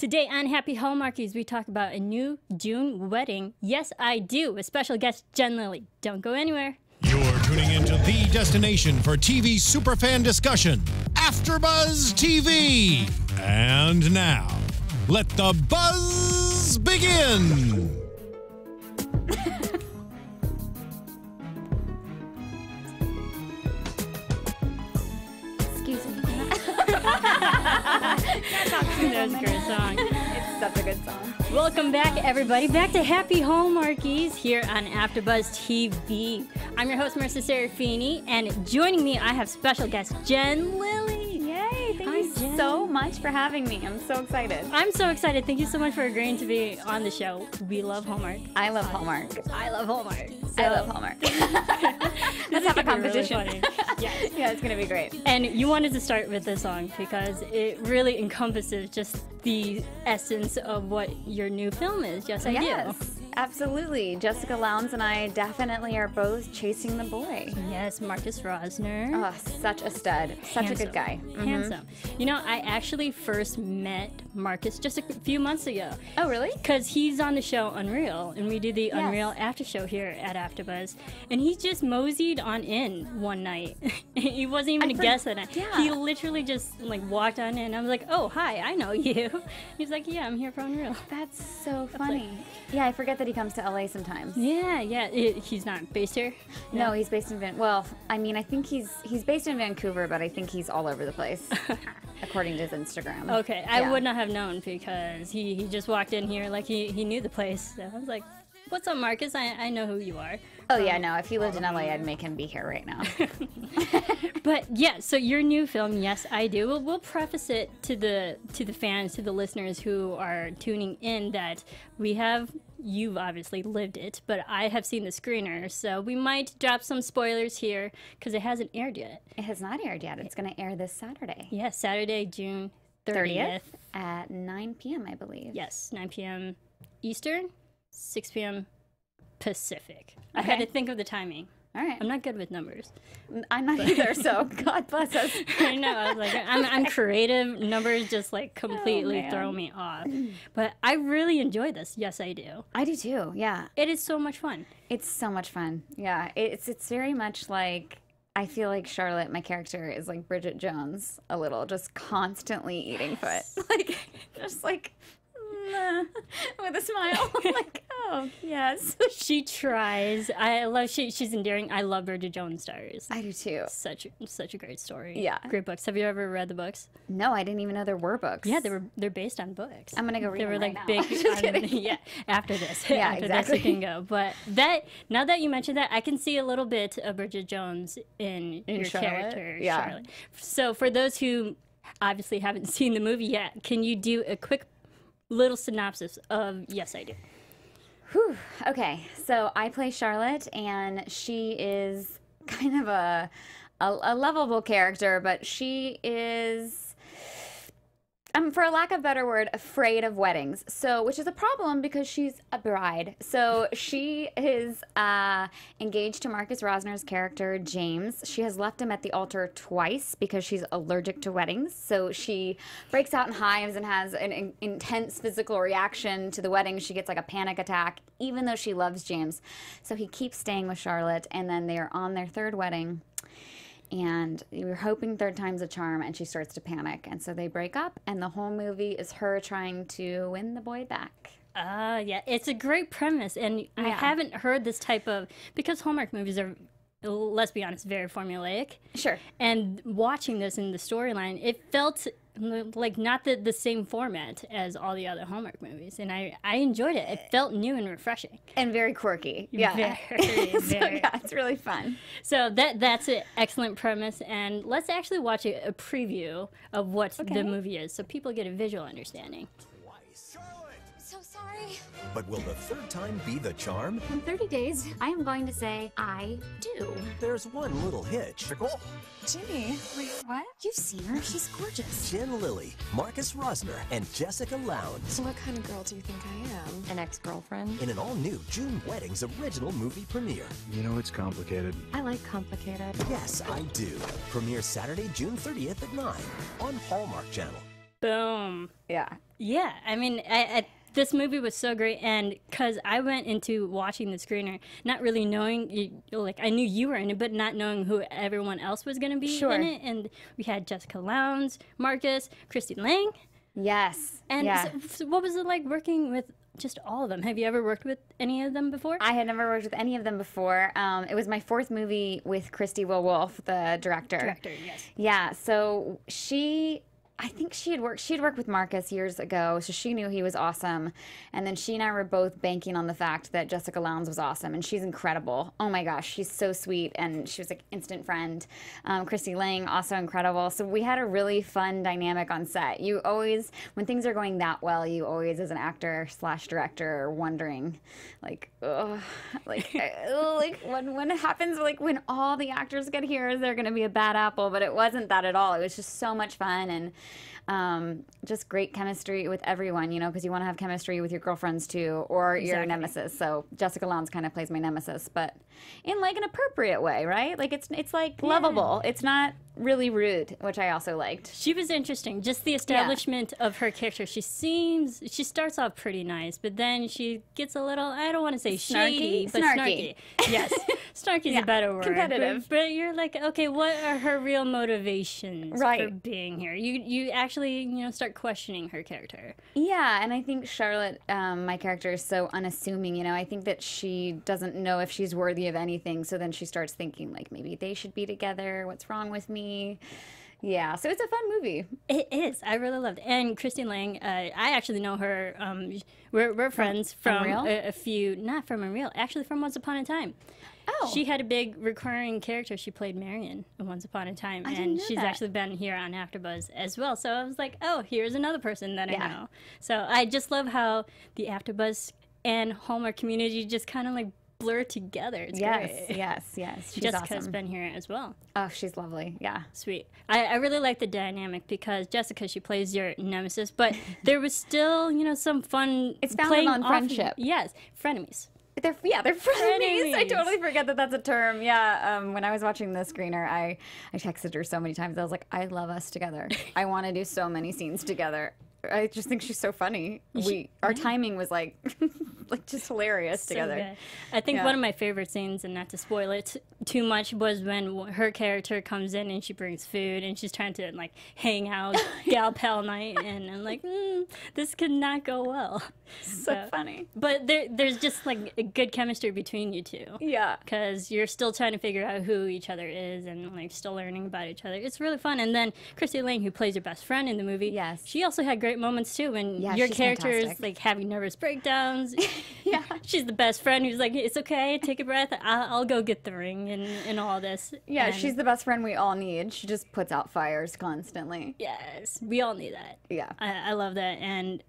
Today on Happy Hallmarkies, we talk about a new June wedding. Yes, I do. With special guest Jen Lilley. Don't go anywhere. You're tuning into the destination for TV superfan discussion, AfterBuzz TV. And now, let the buzz begin. Excuse me. That was a great song. It's such a good song. Welcome back, everybody. Back to Happy Hallmarkies here on AfterBuzz TV. I'm your host, Marisa Serafini, and joining me, I have special guest Jen Lilley. Yay! Thank you so much for having me. I'm so excited. I'm so excited. Thank you so much for agreeing to be on the show. We love Hallmark. I love Hallmark. I love Hallmark. I love Hallmark. Let's have a competition. Really yes. Yeah, it's going to be great. And you wanted to start with this song because it really encompasses just the essence of what your new film is. Yes, I do. Absolutely. Jessica Lowndes and I definitely are both chasing the boy. Yes, Marcus Rosner. Oh, such a stud. Such a good guy. Handsome. You know, I actually first met Marcus just a few months ago. Oh, really? Because he's on the show Unreal, and we do the Unreal after show here at AfterBuzz. And he just moseyed on in one night. He wasn't even a guest that night. Yeah. He literally just like walked on in. I was like, oh, hi, I know you. He's like, yeah, I'm here for Unreal. That's so funny. Yeah, I forget that he comes to LA sometimes. Yeah. He's not based here? No, he's based in Well, I mean, I think he's based in Vancouver, but I think he's all over the place, according to his Instagram. Okay, I would not have known because he just walked in here like he knew the place. So I was like, what's up, Marcus? I know who you are. Oh, yeah, no, if he lived in LA, I'd make him be here right now. But yeah, so your new film, Yes, I Do. We'll preface it to the fans, to the listeners who are tuning in that you've obviously lived it, but I have seen the screener, so we might drop some spoilers here because it hasn't aired yet. It has not aired yet. It's going to air this Saturday. Yes, Saturday, June 30th. At 9 p.m., I believe. Yes, 9 p.m. Eastern, 6 p.m. Pacific. Okay. I had to think of the timing. All right. I'm not good with numbers. I'm not either, so God bless us. I know. I was like, I'm creative. Numbers just like completely throw me off. But I really enjoy this. Yes, I do. I do too. Yeah. It is so much fun. It's so much fun. Yeah. It's very much like, I feel like Charlotte, my character, is like Bridget Jones a little, just constantly eating foot. Like, just like, with a smile. Like, oh, yes. She tries. I love she's endearing. I love Bridget Jones stars. I do too. Such a great story. Yeah. Great books. Have you ever read the books? No, I didn't even know there were books. Yeah, they're based on books. I'm gonna go read them right like now. big. Yeah, after this. Yeah, after exactly. this you can go. But now that you mentioned that, I can see a little bit of Bridget Jones in your Charlotte? character, Yeah. Charlotte. So for those who obviously haven't seen the movie yet, can you do a quick little synopsis of Yes, I Do? Whew. Okay, so I play Charlotte, and she is kind of a lovable character, but she is, for a lack of a better word, afraid of weddings. So, which is a problem because she's a bride. So she is engaged to Marcus Rosner's character, James. She has left him at the altar twice because she's allergic to weddings. So she breaks out in hives and has an intense physical reaction to the wedding. She gets like a panic attack, even though she loves James. So he keeps staying with Charlotte, and then they are on their third wedding. And you're hoping third time's a charm, and she starts to panic. And so they break up, and the whole movie is her trying to win the boy back. Yeah, it's a great premise, and I haven't heard this type of, because Hallmark movies are, let's be honest, very formulaic. Sure. And watching this in the storyline, it felt like not the same format as all the other Hallmark movies, and I enjoyed it. It felt new and refreshing. And very quirky. Yeah. Very. So, yeah, it's really fun. So that's an excellent premise, and let's actually watch a preview of what the movie is so people get a visual understanding. So sorry. But will the third time be the charm? In 30 days, I am going to say I do. There's one little hitch. Jimmy, wait, what? You've seen her. She's gorgeous. Jen Lilley, Marcus Rosner, and Jessica Lowndes. So what kind of girl do you think I am? An ex-girlfriend? In an all-new June Wedding's original movie premiere. You know it's complicated. I like complicated. Yes, I Do. Premiere Saturday, June 30th at 9 on Hallmark Channel. Boom. Yeah. Yeah, I mean, this movie was so great, and because I went into watching the screener not really knowing, like, I knew you were in it, but not knowing who everyone else was going to be in it, and we had Jessica Lowndes, Marcus, Chrissie Lane. Yes. And so what was it like working with just all of them? Have you ever worked with any of them before? I had never worked with any of them before. It was my 4th movie with Christy Wolf, the director. Yes. Yeah, so I think she had worked with Marcus years ago, so she knew he was awesome. And then she and I were both banking on the fact that Jessica Lowndes was awesome, and she's incredible. Oh my gosh, she's so sweet, and she was like instant friend. Chrissie Lane, also incredible. So we had a really fun dynamic on set. You always, when things are going that well, you always, as an actor / director, are wondering, like, when it happens, like when all the actors get here, is there going to be a bad apple? But it wasn't that at all. It was just so much fun, and just great chemistry with everyone, you know, because you want to have chemistry with your girlfriends too, or your nemesis. So Jessica Lowndes kind of plays my nemesis, but in like an appropriate way, right? Like it's like lovable. It's not really rude, which I also liked. She was interesting. Just the establishment of her character. She starts off pretty nice, but then she gets a little, I don't want to say shady, but snarky. Yes, snarky is a better word. Competitive. But you're like, okay, what are her real motivations for being here? You actually, start questioning her character. Yeah, and I think Charlotte, my character, is so unassuming, you know. I think that she doesn't know if she's worthy of anything, so then she starts thinking, like, maybe they should be together. What's wrong with me? Yeah, so it's a fun movie. It is. I really loved it. And Chrissie Lane, I actually know her. We're friends from a few, not from Unreal, actually from Once Upon a Time. Oh. She had a big recurring character. She played Marion in Once Upon a Time. And she's actually been here on AfterBuzz as well. So I was like, oh, here's another person that I know. So I just love how the AfterBuzz and Hallmark community just kind of like blur together. It's great. Yes. She's Jessica's awesome. been here as well. Oh, she's lovely. Yeah. Sweet. I really like the dynamic because Jessica, she plays your nemesis, but there was still, some fun. It's founded on friendship. Yes. Frenemies. They're frenemies. I totally forget that that's a term. Yeah. When I was watching the screener, I texted her so many times. I was like, I love us together. I want to do so many scenes together. I just think she's so funny. Our timing was like just hilarious together. Good. I think one of my favorite scenes, and not to spoil it too much, was when her character comes in and she brings food and she's trying to like hang out gal pal night, and I'm like, this could not go well. So funny. But there's just like a good chemistry between you two. Yeah. Because you're still trying to figure out who each other is and like still learning about each other. It's really fun. And then Chrissie Lane, who plays your best friend in the movie, she also had great moments too when your character is like having nervous breakdowns. Yeah. She's the best friend who's like, it's okay, take a breath, I'll go get the ring and all this. Yeah, and she's the best friend we all need. She just puts out fires constantly. Yes, we all need that. Yeah. I love that. And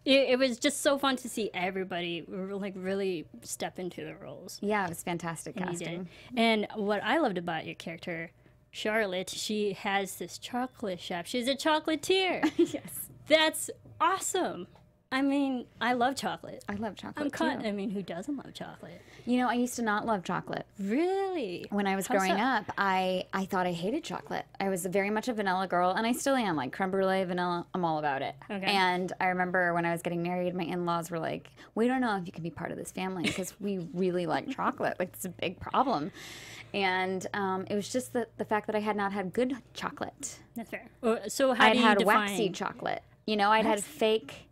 it was just so fun to see everybody like really step into the roles. Yeah, it was fantastic casting. And what I loved about your character, Charlotte, she has this chocolate shop. She's a chocolatier. Yes. That's awesome. I mean, I love chocolate. I love chocolate too. I mean, who doesn't love chocolate? You know, I used to not love chocolate. Really? When I was growing up, I thought I hated chocolate. I was very much a vanilla girl, and I still am. Like creme brulee, vanilla, I'm all about it. Okay. And I remember when I was getting married, my in-laws were like, we don't know if you can be part of this family because we really like chocolate. Like, it's a big problem. And it was just the fact that I had not had good chocolate. That's fair. So how do you define... I'd had define... waxy chocolate. You know, I'd had fake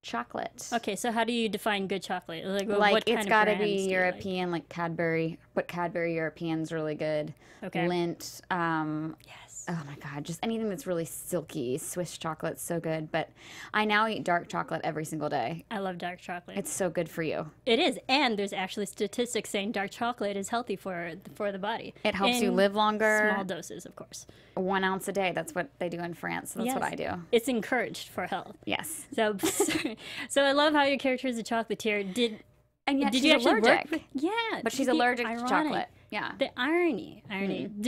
chocolate. Okay, so how do you define good chocolate? Like what it's got to be European, like Cadbury. But Cadbury European's really good. Okay. Lindt. Yes. Oh my God, just anything that's really silky. Swiss chocolate's so good. But I now eat dark chocolate every single day. I love dark chocolate. It's so good for you. It is, and there's actually statistics saying dark chocolate is healthy for the body. It helps you live longer. Small doses, of course. 1 ounce a day. That's what they do in France. So that's what I do. It's encouraged for health. Yes. So I love how your character is a chocolatier. Did you actually allergic? Work? Yeah. But she's allergic to chocolate. Yeah. The irony.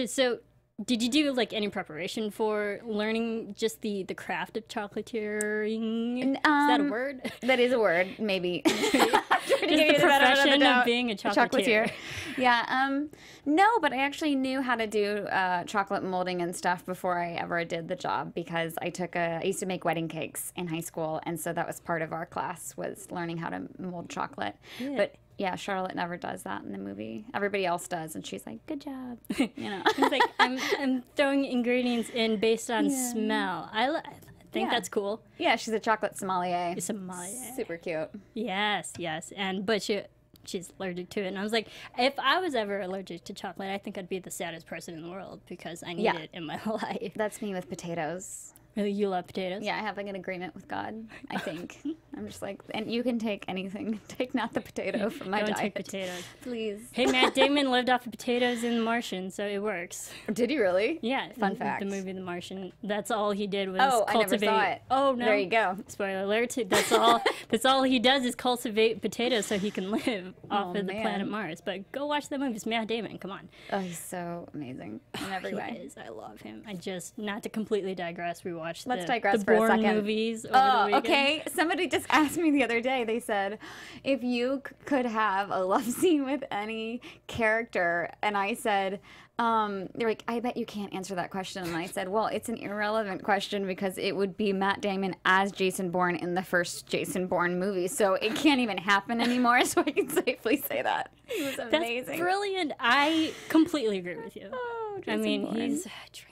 So Did you do like any preparation for learning just the craft of chocolatiering? Is that a word? That is a word, maybe. Just the profession of being a chocolatier. Yeah. No, but I actually knew how to do chocolate molding and stuff before I ever did the job, because I used to make wedding cakes in high school, and so that was part of our class, was learning how to mold chocolate. Yeah. But yeah, Charlotte never does that in the movie. Everybody else does, and she's like, "Good job," you know. It's like I'm throwing ingredients in based on smell. I think that's cool. Yeah, she's a chocolate sommelier. Sommelier. Super cute. Yes, but she's allergic to it, and I was like, if I was ever allergic to chocolate, I think I'd be the saddest person in the world, because I need it in my life. That's me with potatoes. Really, you love potatoes? Yeah, I have like an agreement with God, I think. I'm just like, and you can take anything. Take not the potato from my diet. Don't take potatoes. Please. Hey, Matt Damon lived off of potatoes in The Martian, so it works. Did he really? Yeah. Fun fact. The movie The Martian, that's all he did was I cultivate. never saw it. Oh, no. There you go. Spoiler alert. That's all he does is cultivate potatoes so he can live off of the planet Mars. But go watch that movie. It's Matt Damon. Come on. Oh, he's so amazing in every way. He is. I love him. not to completely digress, we watched Let's the digress for Bourne a second. movies over the weekend. Okay. Somebody just asked me the other day, they said, if you could have a love scene with any character, and I said, they're like, I bet you can't answer that question. And I said, well, it's an irrelevant question, because it would be Matt Damon as Jason Bourne in the first Jason Bourne movie. So it can't even happen anymore. So I can safely say that. He was amazing. That's brilliant. I completely agree with you. Oh, Jason I mean, Bourne. he's dreamy.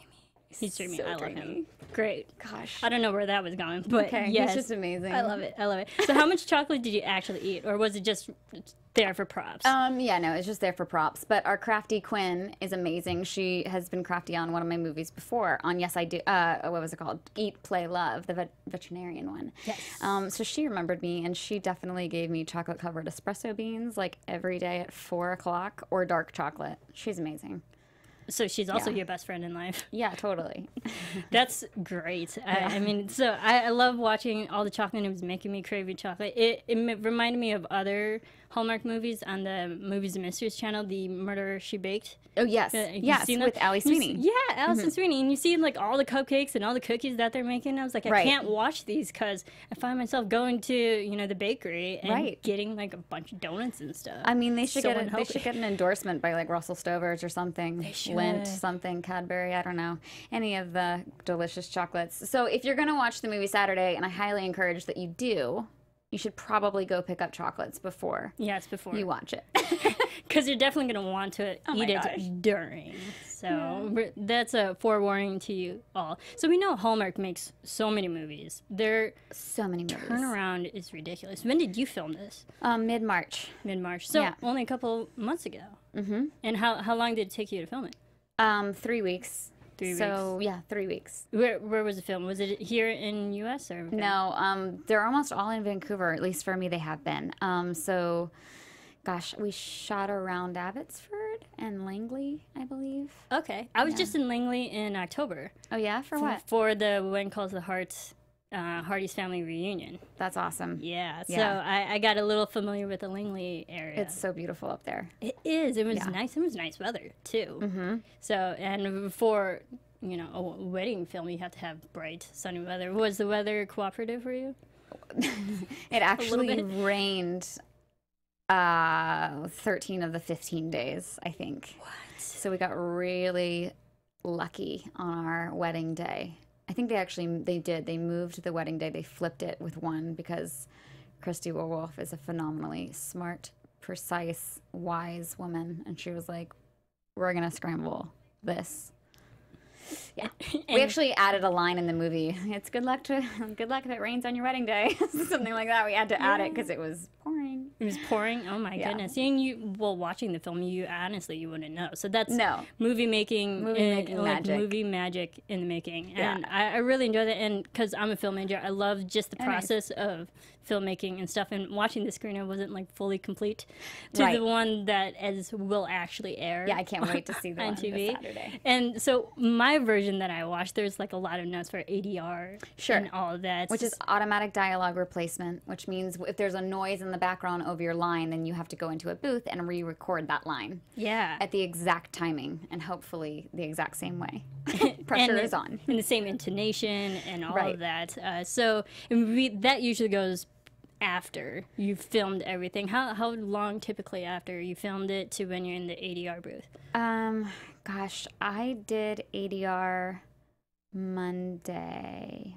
He's dreamy. So I love dreamy. him. Great. Gosh. I don't know where that was going, but yes. He's just amazing. I love it. So how much chocolate did you actually eat, or was it just there for props? Yeah, no, it's just there for props. But our crafty Quinn is amazing. She has been crafty on one of my movies before, on Yes I Do, what was it called? Eat, Play, Love, the veterinarian one. Yes. So she remembered me, and she definitely gave me chocolate-covered espresso beans, like every day at 4 o'clock, or dark chocolate. She's amazing. So she's also your best friend in life. Yeah, totally. That's great. I mean, so I love watching all the chocolate. It was making me craving chocolate. It reminded me of other Hallmark movies on the Movies and Mysteries channel, The Murder She Baked. Oh, yes. Yes, with Allie Sweeney. Yeah, Allison Sweeney. And you see like all the cupcakes and all the cookies that they're making. I was like, I can't watch these, because I find myself going to, the bakery and getting like a bunch of donuts and stuff. I mean, they should get an endorsement by like Russell Stover's or something. They should. Lindt, something, Cadbury, I don't know. Any of the delicious chocolates. So if you're going to watch the movie Saturday, and I highly encourage that you do, you should probably go pick up chocolates before. Yes, before you watch it. Because you're definitely going to want to eat it during. So that's a forewarning to you all. So we know Hallmark makes so many movies. Their turnaround is ridiculous. When did you film this? Mid-March. Mid-March. So only a couple months ago. Mm-hmm. And how long did it take you to film it? 3 weeks. 3 weeks. So yeah, 3 weeks. Where was the film? Was it here in U.S. or? No, they're almost all in Vancouver. At least for me, they have been. So, gosh, we shot around Abbotsford and Langley, I believe. Okay, I was just in Langley in October. Oh yeah, for what? For the When Calls the Heart. Hardy's family reunion. That's awesome. Yeah, so I got a little familiar with the Langley area. It's so beautiful up there. It is. It was nice. It was nice weather too. Mm-hmm. So, and for a wedding film, you have to have bright, sunny weather. Was the weather cooperative for you? It actually rained 13 of the 15 days, I think. What? So we got really lucky on our wedding day. I think they did. They moved the wedding day. They flipped it with one, because Christy Wolf is a phenomenally smart, precise, wise woman. And she was like, we're going to scramble this. Yeah. We actually added a line in the movie. It's good luck if it rains on your wedding day. Something like that. We had to add it because it was pouring. It was pouring? Oh my goodness. Seeing watching the film, you wouldn't know. So that's movie making magic. Movie magic in the making. And I really enjoy that. And because I'm a film major, I love just the process of filmmaking and stuff. And watching the screen, I wasn't like fully complete to the one that will actually air. Yeah, I can't wait to see the on one TV. this Saturday. And so my version that I watched, there's like a lot of notes for ADR and all of that. Which is automatic dialogue replacement, which means if there's a noise in the background over your line, then you have to go into a booth and re-record that line. Yeah. At the exact timing, and hopefully the exact same way. Pressure is on. And the same intonation and all Right. of that. So that usually goes after you've filmed everything. How long typically after you filmed it to when you're in the ADR booth? Gosh, I did ADR Monday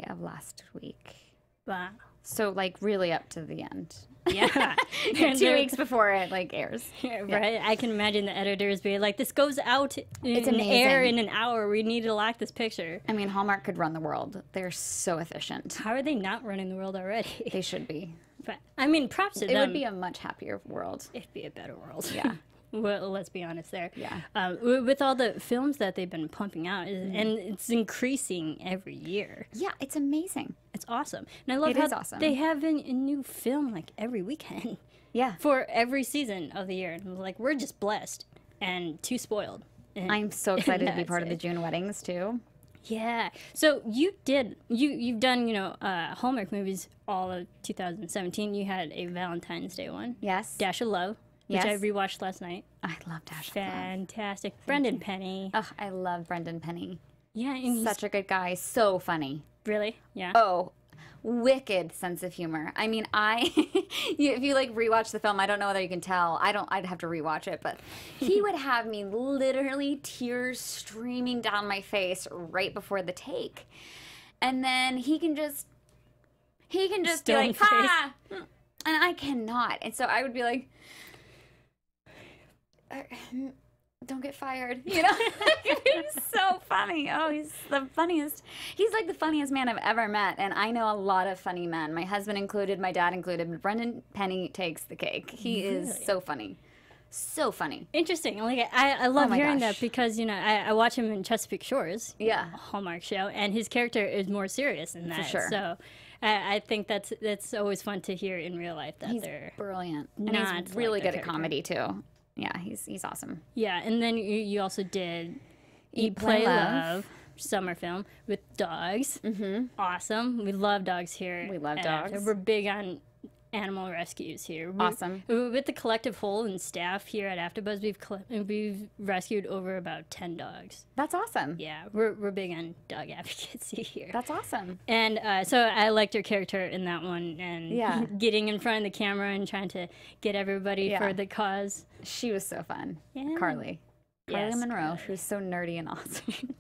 of last week. Wow. So like really up to the end. Yeah. 2 weeks before it like airs. Right. I can imagine the editors being like, this goes out It's in amazing. air in an hour. We need to lock this picture. I mean, Hallmark could run the world. They're so efficient. How are they not running the world already? They should be. But, I mean, props to It them. would be a much happier world. It'd be a better world. Yeah. Well, let's be honest there. Yeah. With all the films that they've been pumping out, and it's increasing every year. Yeah, it's amazing. It's awesome. And I love It how is awesome. they have a new film like every weekend Yeah. for every season of the year. And like, we're just blessed and too spoiled. And I'm so excited to be that's part of the it. June weddings too. Yeah. So you've done, Hallmark movies all of 2017. You had a Valentine's Day one. Yes. Dash of Love, which I Yes. rewatched last night. I love Dash of Love. Fantastic. Brendan Penny. Oh, I love Brendan Penny. Yeah, and he's Such a good guy. So funny. really, yeah. Oh, wicked sense of humor. I mean, if you like rewatch the film, I don't know whether you can tell. I'd have to rewatch it, but he would have me literally tears streaming down my face right before the take. And then he can just be Stone like, face. ha! And I cannot. And so I would be like, don't get fired. You know? He's so funny. Oh, he's the funniest. He's like the funniest man I've ever met. And I know a lot of funny men, my husband included, my dad included, but Brendan Penny takes the cake. He is so funny. So funny. Interesting. Like I love my hearing gosh. that because I watch him in Chesapeake Shores, Yeah. a Hallmark show, and his character is more serious in that. sure. So I think that's always fun to hear in real life that He's they're brilliant. And not he's really like good that at character. comedy, too. Yeah, he's awesome. yeah. And then you also did Eat, Play, Play, Love. Love. Summer film with dogs. Mm-hmm. Awesome. We love dogs here. We love at dogs. After. We're big on animal rescues here. Awesome. With the collective whole and staff here at AfterBuzz, we've rescued over about 10 dogs. That's awesome. Yeah, we're big on dog advocacy here. That's awesome. And so I liked your character in that one, and Yeah. getting in front of the camera and trying to get everybody Yeah. for the cause. She was so fun. Yeah. Carly. Carly Yes, Monroe. Carly. She was so nerdy and awesome.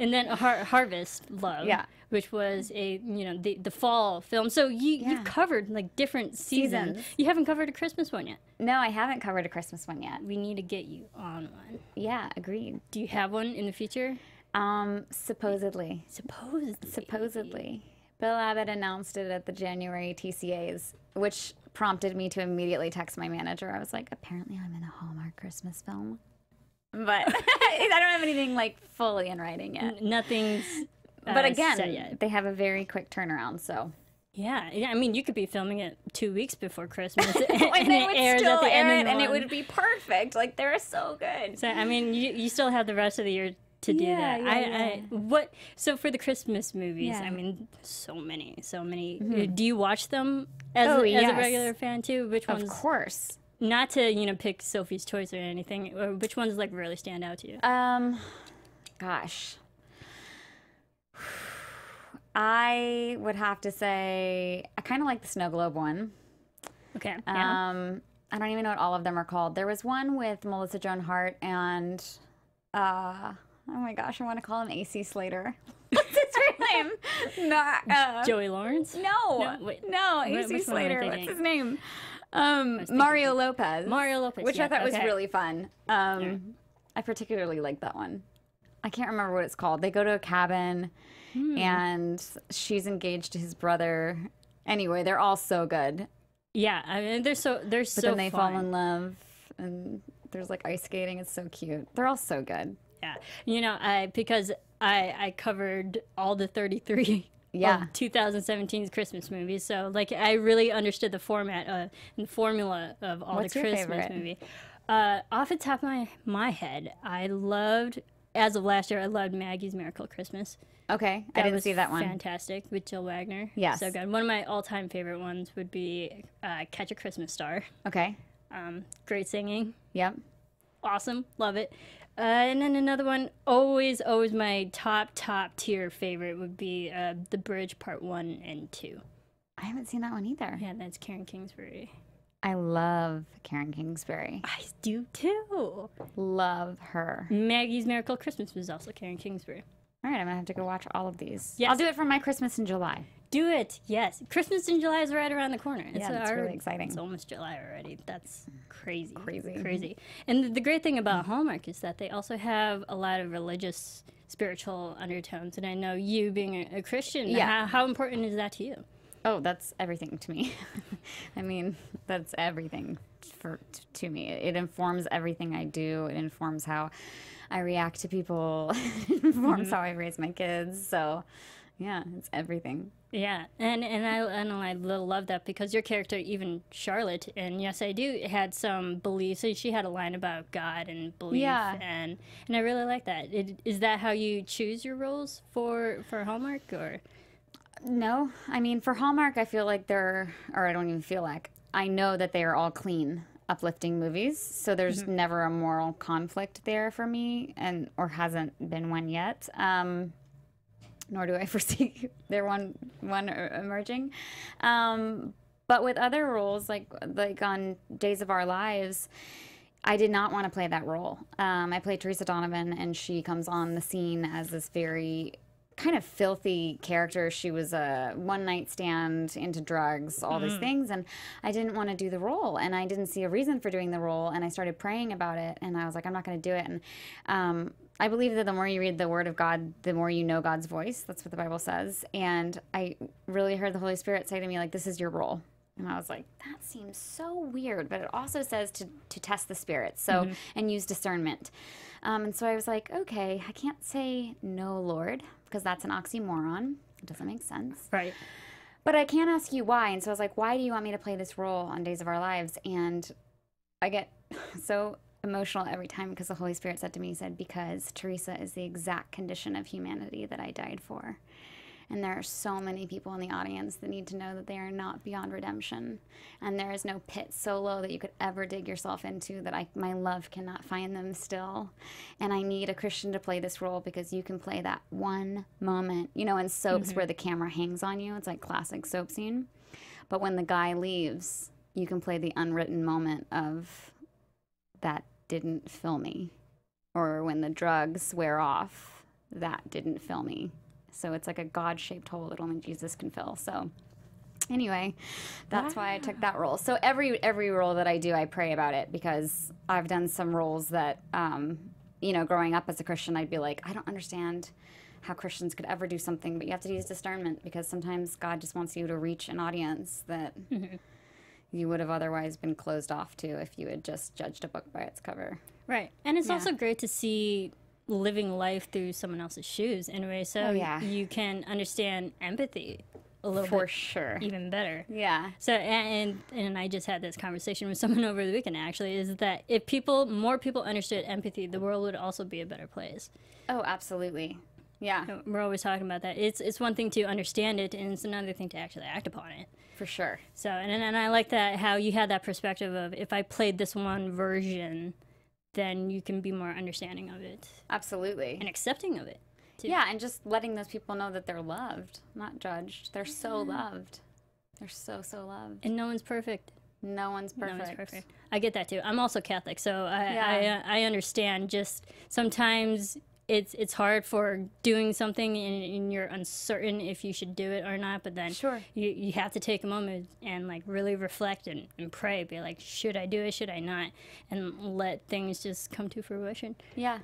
And then Harvest Love, Yeah. which was the fall film. So you've covered like different seasons. Seasons. You haven't covered a Christmas one yet. No, I haven't covered a Christmas one yet. We need to get you on one. Yeah, agreed. Do you have one in the future? Supposedly. Supposedly. Bill Abbott announced it at the January TCAs, which prompted me to immediately text my manager. I was like, apparently I'm in a Hallmark Christmas film. But I don't have anything like fully in writing yet. Nothing's. But set again, yet. they have a very quick turnaround, so. Yeah, I mean, you could be filming it 2 weeks before Christmas, and And they it would airs still at the air end it, of the and it month. would be perfect. Like, they're so good. So I mean, you still have the rest of the year to do Yeah, that. yeah, So for the Christmas movies, Yeah. I mean, so many. Do you watch them as Oh, a yes. regular fan too? Which Of ones? course. Not to pick Sophie's Choice or anything. Or which ones like really stand out to you? Gosh. I would have to say I kind of like the Snow Globe one. Okay. Yeah. I don't even know what all of them are called. There was one with Melissa Joan Hart and oh my gosh, I want to call him AC Slater. What's his real name? Not Joey Lawrence. No, wait. no, Which AC one am I Slater. What's thinking? his name? Mario Lopez. Mario Lopez, which yeah, I thought was okay. really fun. I particularly like that one. I can't remember what it's called. They go to a cabin, and she's engaged to his brother. Anyway, they're all so good. Yeah, I mean, they're so But then they fall in love, and there's like ice skating. It's so cute. They're all so good. Yeah, because I covered all the 33 Yeah. of 2017's Christmas movies, so like I really understood the format and the formula of all What's the your Christmas favorite? movie. Off the top of my head, I loved as of last year, I loved Maggie's Miracle Christmas. Okay, I didn't see that one. Fantastic, with Jill Wagner. Yes. So good. One of my all-time favorite ones would be Catch a Christmas Star. Okay. Great singing. Yep. Awesome. Love it. And then another one, always my top tier favorite would be The Bridge Part 1 and 2. I haven't seen that one either. Yeah, that's Karen Kingsbury. I love Karen Kingsbury. I do too. Love her. Maggie's Miracle Christmas was also Karen Kingsbury. All right, I'm gonna have to go watch all of these. Yes. I'll do it for my Christmas in July. Do it. Yes. Christmas in July is right around the corner. That's really exciting. It's almost July already. That's crazy. Crazy. And the great thing about Hallmark is that they also have a lot of religious, spiritual undertones. And I know you being a Christian, how important is that to you? Oh, that's everything to me. I mean, that's everything to me. It informs everything I do. It informs how I react to people. It informs how I raise my kids. So, yeah, it's everything. Yeah, and I love that because your character, even Charlotte, and yes, I do, had some beliefs. So she had a line about God and belief, and I really like that. Is that how you choose your roles for Hallmark, or? No, I mean, for Hallmark, I feel like I don't even feel like, I know that they are all clean, uplifting movies. So there's never a moral conflict there for me, or hasn't been one yet. Nor do I foresee there one emerging. But with other roles, like on Days of Our Lives, I did not want to play that role. I played Teresa Donovan, and she comes on the scene as this very kind of filthy character. She was a one-night stand, into drugs, all these things, and I didn't want to do the role, and I didn't see a reason for doing the role, and I started praying about it, and I was like, I'm not going to do it. And I believe that the more you read the Word of God, the more you know God's voice. That's what the Bible says. And I really heard the Holy Spirit say to me, like, this is your role. And I was like, that seems so weird. But it also says to test the spirits, so and use discernment. And so I was like, okay, I can't say no, Lord, because that's an oxymoron. It doesn't make sense. Right. But I can't ask you why. And so I was like, why do you want me to play this role on Days of Our Lives? And I get so emotional every time because the Holy Spirit said to me, he said, because Teresa is the exact condition of humanity that I died for. And there are so many people in the audience that need to know that they are not beyond redemption. And there is no pit so low that you could ever dig yourself into that my love cannot find them still. And I need a Christian to play this role because you can play that one moment. You know, in soaps where the camera hangs on you, it's like classic soap scene. But when the guy leaves, you can play the unwritten moment of that didn't fill me. Or when the drugs wear off, that didn't fill me. So it's like a God-shaped hole that only Jesus can fill. So anyway, that's why I took that role. So every role that I do, I pray about it because I've done some roles that, you know, growing up as a Christian, I'd be like, I don't understand how Christians could ever do something, but you have to use discernment because sometimes God just wants you to reach an audience that you would have otherwise been closed off to if you had just judged a book by its cover. Right. And it's also great to see living life through someone else's shoes in a way, so you can understand empathy a little for bit sure, even better. Yeah. So and I just had this conversation with someone over the weekend actually, is that if more people understood empathy, the world would also be a better place. Oh, absolutely. Yeah. So we're always talking about that. It's one thing to understand it, and it's another thing to actually act upon it. For sure. So and I like that how you had that perspective of if I played this one version, then you can be more understanding of it. Absolutely. And accepting of it, too. Yeah, and just letting those people know that they're loved, not judged. They're so loved. They're so loved. And no one's perfect. No one's perfect. No one's perfect. I get that, too. I'm also Catholic, so I understand just sometimes it's hard for doing something and you're uncertain if you should do it or not, but then you have to take a moment and like really reflect and pray, be like, should I do it, should I not, and let things just come to fruition. Yeah.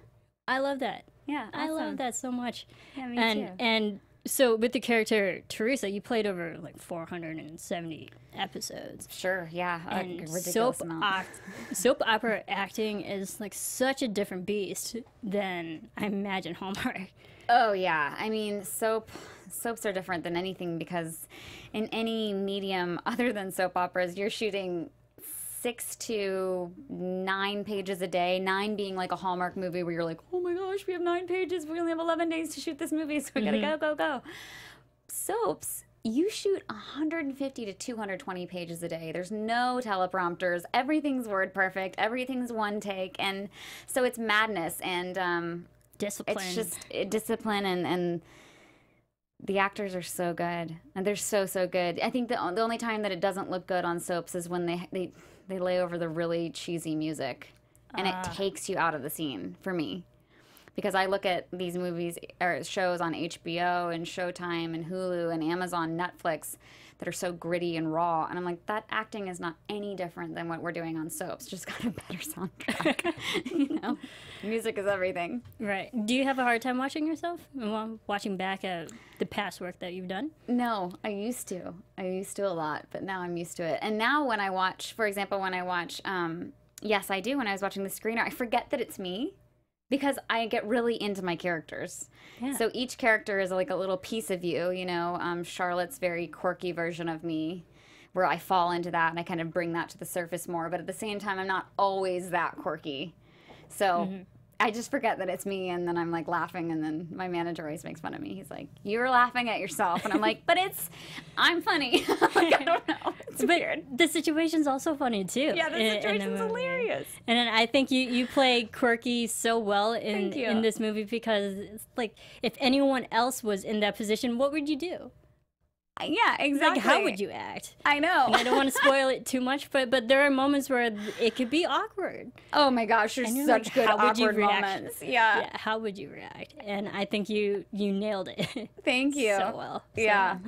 I love that. Yeah, awesome. I love that so much. Yeah, me too. And so with the character Teresa, you played over like 470 episodes. Sure, yeah, a and ridiculous amount. Soap opera acting is like such a different beast than I imagine Hallmark. Oh yeah, I mean soaps are different than anything because in any medium other than soap operas, you're shooting 6 to 9 pages a day. 9 being like a Hallmark movie where you're like, oh my gosh, we have 9 pages. We only have 11 days to shoot this movie, so we gotta go. Soaps, you shoot 150 to 220 pages a day. There's no teleprompters. Everything's word perfect. Everything's one take. And so it's madness and Discipline. it's just discipline and the actors are so good. And they're so good. I think the only time that it doesn't look good on soaps is when they lay over the really cheesy music. And it takes you out of the scene for me. Because I look at these movies or shows on HBO and Showtime and Hulu and Amazon, Netflix that are so gritty and raw. And I'm like, that acting is not any different than what we're doing on soaps. Just got a better soundtrack. You know, music is everything. Right. Do you have a hard time watching yourself? Watching back at the past work that you've done? No, I used to. I used to a lot, but now I'm used to it. And now when I watch, for example, Yes, I Do, when I was watching the screener, I forget that it's me. Because I get really into my characters. Yeah. So each character is like a little piece of you, you know. Charlotte's very quirky version of me, where I fall into that and I kind of bring that to the surface more. But at the same time, I'm not always that quirky. So I just forget that it's me, and then I'm like laughing, and then my manager always makes fun of me. He's like, "You're laughing at yourself," and I'm like, "But I'm funny." Like, I don't know. It's weird. The situation's also funny too. Yeah, the situation's hilarious. And then I think you play quirky so well in this movie, because it's like, if anyone else was in that position, what would you do? Yeah, exactly. Like, how would you act? I know. And I don't want to spoil it too much, but there are moments where it could be awkward. Oh my gosh, there's such like, good awkward moments. Yeah. How would you react? And I think you nailed it. Thank you. So well. Yeah.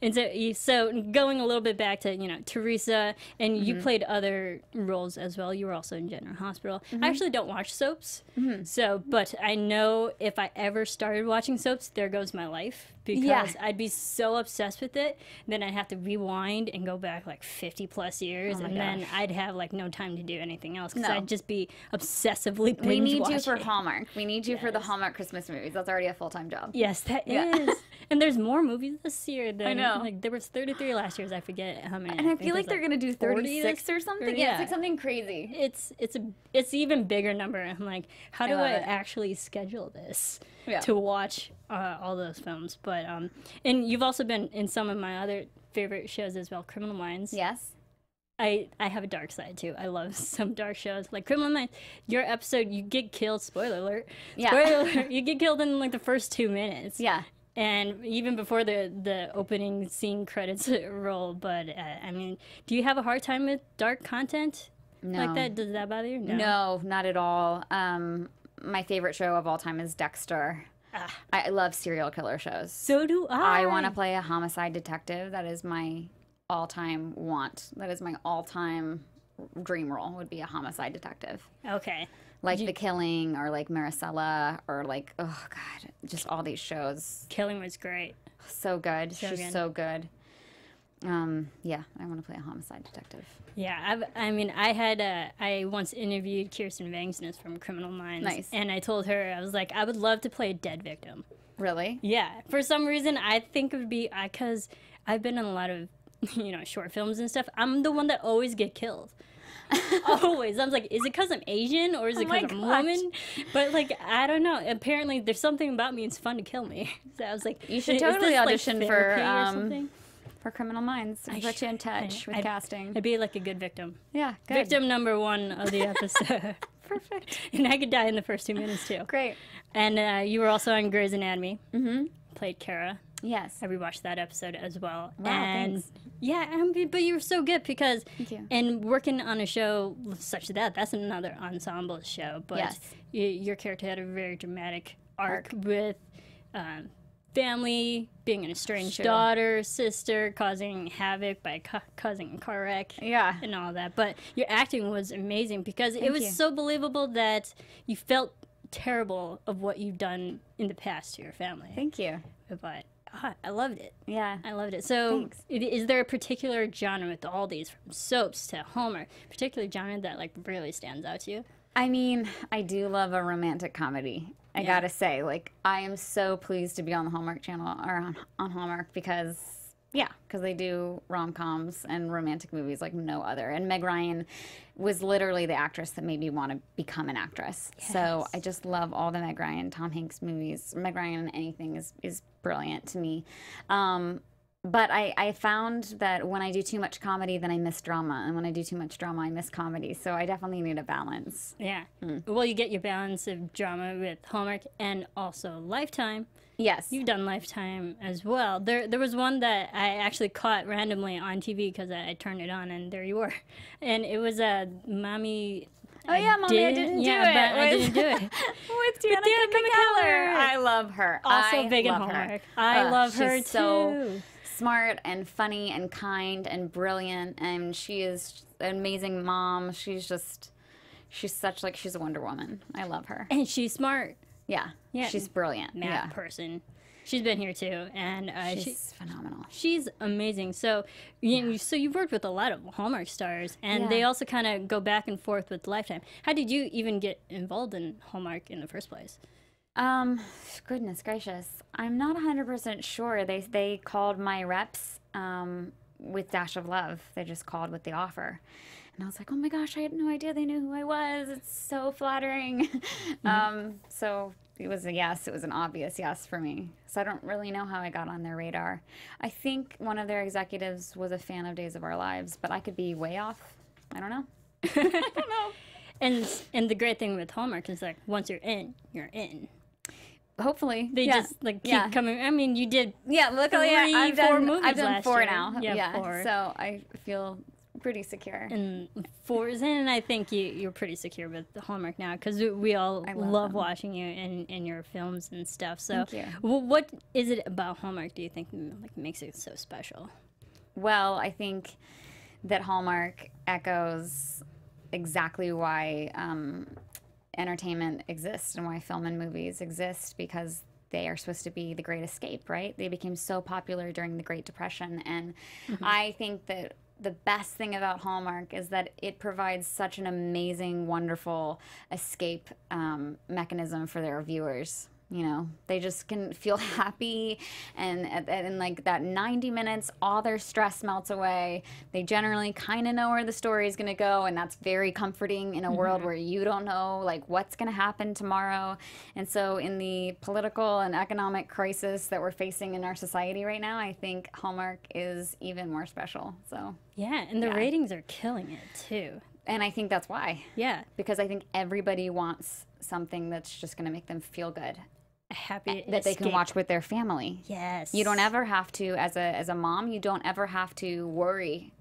And so going a little bit back to, you know, Teresa, and you played other roles as well. You were also in General Hospital. I actually don't watch soaps, but I know if I ever started watching soaps, there goes my life, because I'd be so obsessed with it. Then I'd have to rewind and go back like 50 plus years, then I'd have like no time to do anything else, because I'd just be obsessively binge We need watching. you for Hallmark. We need you for the Hallmark Christmas movies. That's already a full-time job. Yes, that is. And there's more movies this year than, I know. Like, there was 33 last year. I forget how many. And I feel like they're going to do 36 or something. Yeah. It's like something crazy. It's even bigger number. I'm like, how do I actually schedule this to watch all those films? But and you've also been in some of my other favorite shows as well, Criminal Minds. Yes. I have a dark side too. I love some dark shows like Criminal Minds. Your episode, you get killed. Spoiler alert. Yeah. Spoiler alert. You get killed in like the first 2 minutes. Yeah. And even before the opening scene credits roll. But I mean, do you have a hard time with dark content like that? Does that bother you? No, not at all. My favorite show of all time is Dexter. I love serial killer shows. So do I. I want to play a homicide detective. That is my all-time want. That is my all-time dream role, would be a homicide detective. Okay. Like The Killing, or like Maricela, or like, oh God, just all these shows. Killing was great. So good. She's so good. Yeah, I want to play a homicide detective. Yeah, I once interviewed Kirsten Vangsness from Criminal Minds. Nice. And I told her, I was like, I would love to play a dead victim. Really? Yeah. For some reason, I think it would be, because I've been in a lot of, you know, short films and stuff. I'm the one that always get killed. Always. I was like, is it because I'm Asian, or is it because I'm a woman? But like, I don't know. Apparently, there's something about me. It's fun to kill me. So I was like, you should totally audition for Criminal Minds. I'll put you in touch with casting. I'd be like a good victim. Yeah, good. Victim number 1 of the episode. Perfect. And I could die in the first 2 minutes too. Great. And you were also on Grey's Anatomy. Played Kara. Yes. I rewatched that episode as well. Wow, and thanks. Yeah, but you were so good, because Thank you. And working on a show such that's another ensemble show. But yes. Your character had a very dramatic arc with family, being an estranged daughter, sister, causing havoc by causing a car wreck. Yeah. And all that. But your acting was amazing, because it was so believable that you felt terrible of what you've done in the past to your family. Thank you. But I loved it. Yeah. I loved it. So thanks. Is there a particular genre with all these, from soaps to Hallmark, particular genre that like really stands out to you? I mean, I do love a romantic comedy. I gotta say, like, I am so pleased to be on the Hallmark Channel, or on Hallmark, because Yeah, because they do rom-coms and romantic movies like no other. And Meg Ryan was literally the actress that made me want to become an actress. Yes. So I just love all the Meg Ryan, Tom Hanks movies. Meg Ryan in anything is brilliant to me. But I found that when I do too much comedy, then I miss drama. And when I do too much drama, I miss comedy. So I definitely need a balance. Yeah. Well, you get your balance of drama with Hallmark and also Lifetime. Yes. You've done Lifetime as well. There was one that I actually caught randomly on TV because I turned it on and there you were. And it was a Mommy... Oh, yeah, Mommy, I didn't do it. But I didn't do it. With Danica McKellar. I love her. Also big in love her. Hallmark. I love her, she's too. So smart and funny and kind and brilliant, and she is an amazing mom. She's a Wonder Woman. I love her. And she's smart. Yeah, she's brilliant. Math person. She's been here too, and she's phenomenal. She's amazing. So, you've worked with a lot of Hallmark stars, and they also kind of go back and forth with Lifetime. How did you even get involved in Hallmark in the first place? Goodness gracious, I'm not 100% sure. They called my reps with Dash of Love. They just called with the offer. And I was like, oh my gosh, I had no idea they knew who I was. It's so flattering. So it was a yes. It was an obvious yes for me. So I don't really know how I got on their radar. I think one of their executives was a fan of Days of Our Lives, but I could be way off. I don't know. I don't know. And the great thing with Hallmark is like once you're in, you're in. Hopefully. They just like keep coming. I mean, you did luckily I've done 4 year. now. Yeah, 4. So I feel pretty secure. And 4 is in, and I think you're pretty secure with the Hallmark now because we all love watching you in your films and stuff. So, thank you. What is it about Hallmark do you think like makes it so special? Well, I think that Hallmark echoes exactly why entertainment exists and why film and movies exist, because they are supposed to be the great escape, right? They became so popular during the Great Depression, and I think that the best thing about Hallmark is that it provides such an amazing, wonderful escape mechanism for their viewers. You know, they just can feel happy, and in like that 90 minutes, all their stress melts away. They generally kind of know where the story is going to go, and that's very comforting in a world where you don't know like what's going to happen tomorrow. And so in the political and economic crisis that we're facing in our society right now, I think Hallmark is even more special. So yeah, and the ratings are killing it too. And I think that's why. Yeah. Because I think everybody wants something that's just going to make them feel good. A happy that they can watch with their family. Yes. You don't ever have to, as a mom, you don't ever have to worry.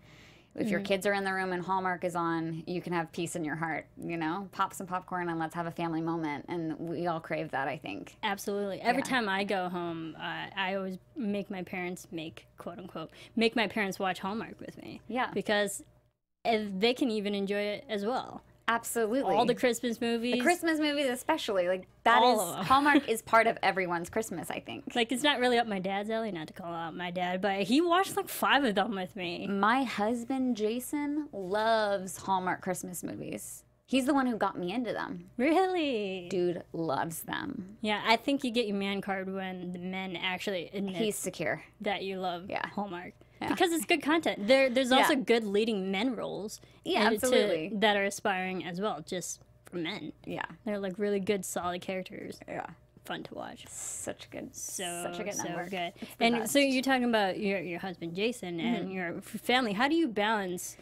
If your kids are in the room and Hallmark is on, you can have peace in your heart, you know? Pop some popcorn and let's have a family moment. And we all crave that, I think. Absolutely. Every time I go home, I always make my parents quote unquote, make my parents watch Hallmark with me. Yeah. Because they can even enjoy it as well. Absolutely. All the Christmas movies. The Christmas movies especially. Like that is Hallmark is part of everyone's Christmas, I think. Like it's not really up my dad's alley, not to call out my dad, but he watched like 5 of them with me. My husband Jason loves Hallmark Christmas movies. He's the one who got me into them. Really? Dude loves them. Yeah, I think you get your man card when the men actually admit he's secure that you love Hallmark. Yeah. Because it's good content. There's also good leading men roles. Yeah, absolutely. That are aspiring as well, just for men. Yeah. They're like really good, solid characters. Yeah. Fun to watch. Such a good So network. good. And so you're talking about your husband Jason and your family. How do you balance,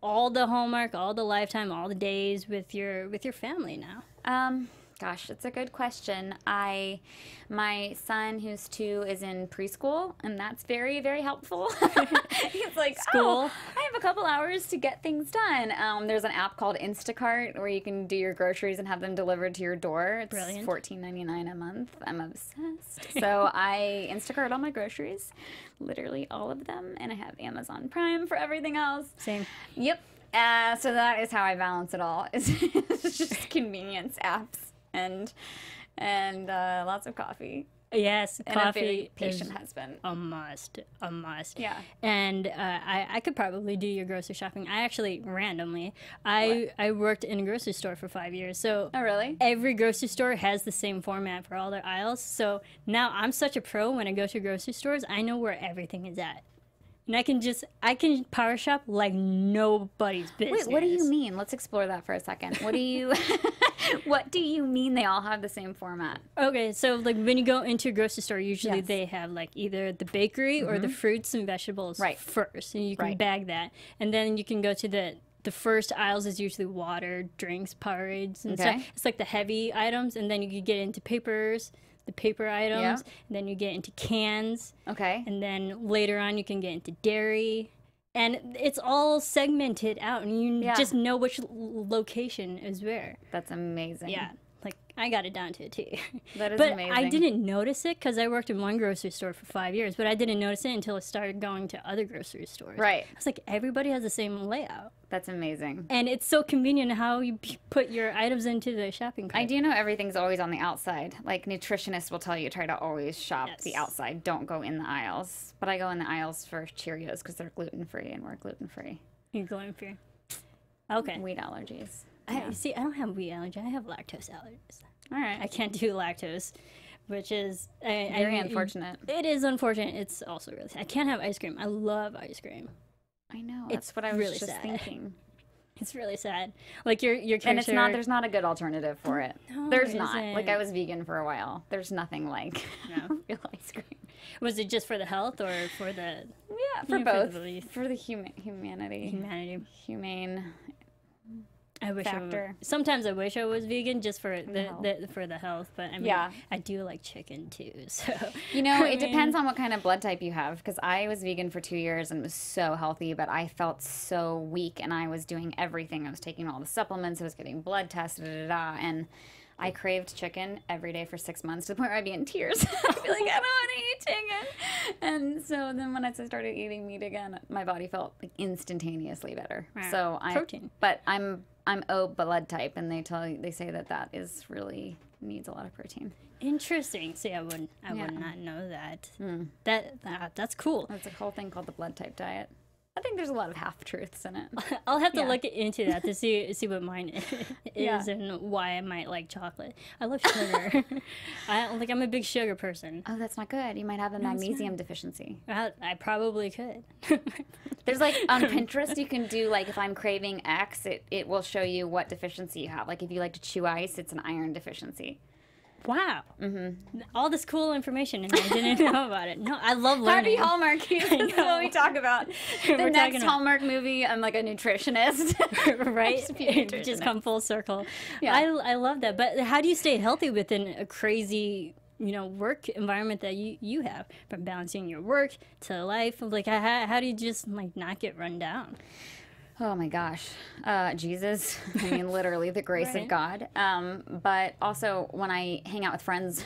all the Hallmark, all the Lifetime, all the days with your family now? Gosh, it's a good question. My son, who's 2, is in preschool, and that's very, very helpful. He's like, school. I have a couple hours to get things done. There's an app called Instacart where you can do your groceries and have them delivered to your door. It's $14.99 a month. I'm obsessed. So I Instacart all my groceries, literally all of them, and I have Amazon Prime for everything else. Same. Yep. So that is how I balance it all. It's just convenience apps and lots of coffee. Yes, and a coffee very patient is husband. a must. A must. Yeah. And I could probably do your grocery shopping. I actually, randomly, I worked in a grocery store for 5 years. So Oh, really? every grocery store has the same format for all their aisles. So now I'm such a pro when I go to grocery stores. I know where everything is at. And I can power shop like nobody's business. Wait, what do you mean? Let's explore that for a second. What do you what do you mean they all have the same format? Okay, so like when you go into a grocery store, usually Yes. they have like either the bakery or the fruits and vegetables Right. first, and you can Right. bag that, and then you can go to the first aisles is usually water, drinks, Powerades, and Okay. stuff. It's like the heavy items, and then you can get into papers, the paper items, Yeah. and then you get into cans, Okay. and then later on you can get into dairy. And it's all segmented out, and you Yeah. just know which location is where. That's amazing. Yeah, like I got it down to a T. That is but amazing. I didn't notice it because I worked in one grocery store for 5 years, but I didn't notice it until I started going to other grocery stores. Right. I was like, everybody has the same layout. That's amazing. And it's so convenient how you put your items into the shopping cart. I do know everything's always on the outside. Like nutritionists will tell you, try to always shop the Yes. outside. Don't go in the aisles. But I go in the aisles for Cheerios because they're gluten-free and we're gluten-free. You're going for. Okay. Wheat allergies. See, I don't have wheat allergy. I have lactose allergies. All right. I can't do lactose, which is Very unfortunate. It is unfortunate. It's also really sad. I can't have ice cream. I love ice cream. I know. It's That's what I was really just sad. thinking. It's really sad. Like your character. And it's not. There's not a good alternative for it. No, There's it not. Like isn't. I was vegan for a while. There's nothing like No. real ice cream. Was it just for the health or for the Yeah, for Yeah, for both. the- For the humanity. humanity? Humane. I wish Factor. Sometimes I wish I was vegan just for health. for the health, but I mean, Yeah. I do like chicken too. So You know, I it mean, depends on what kind of blood type you have. Because I was vegan for 2 years and was so healthy, but I felt so weak, and I was doing everything. I was taking all the supplements. I was getting blood tests, and I craved chicken every day for 6 months to the point where I'd be in tears. I'd be like, I don't want to eat chicken. And so then when I started eating meat again, my body felt like instantaneously better. Right. So Protein. But I'm O blood type, and they say that is really needs a lot of protein. Interesting. See, I would not know that. That's cool. It's a whole thing called the blood type diet. I think there's a lot of half truths in it. I'll have to Yeah. look into that to see what mine is Yeah. and why I might like chocolate. I love sugar. I'm a big sugar person. Oh, that's not good. You might have a magnesium deficiency. I probably could. There's like on Pinterest, you can do like if I'm craving X, it will show you what deficiency you have. Like if you like to chew ice, it's an iron deficiency. Wow. All this cool information, and I didn't know about it. No, I love learning. Happy Hallmarkies. This is what we talk about. The We're next talking about- Hallmark movie, I'm like a nutritionist. right? Just be a It just nutritionist. come full circle. Yeah. I love that. But how do you stay healthy within a crazy, work environment that you have, from balancing your work to life? Like, how do you just like not get run down? Oh my gosh. Jesus. I mean, literally the grace Right. of God. But also when I hang out with friends,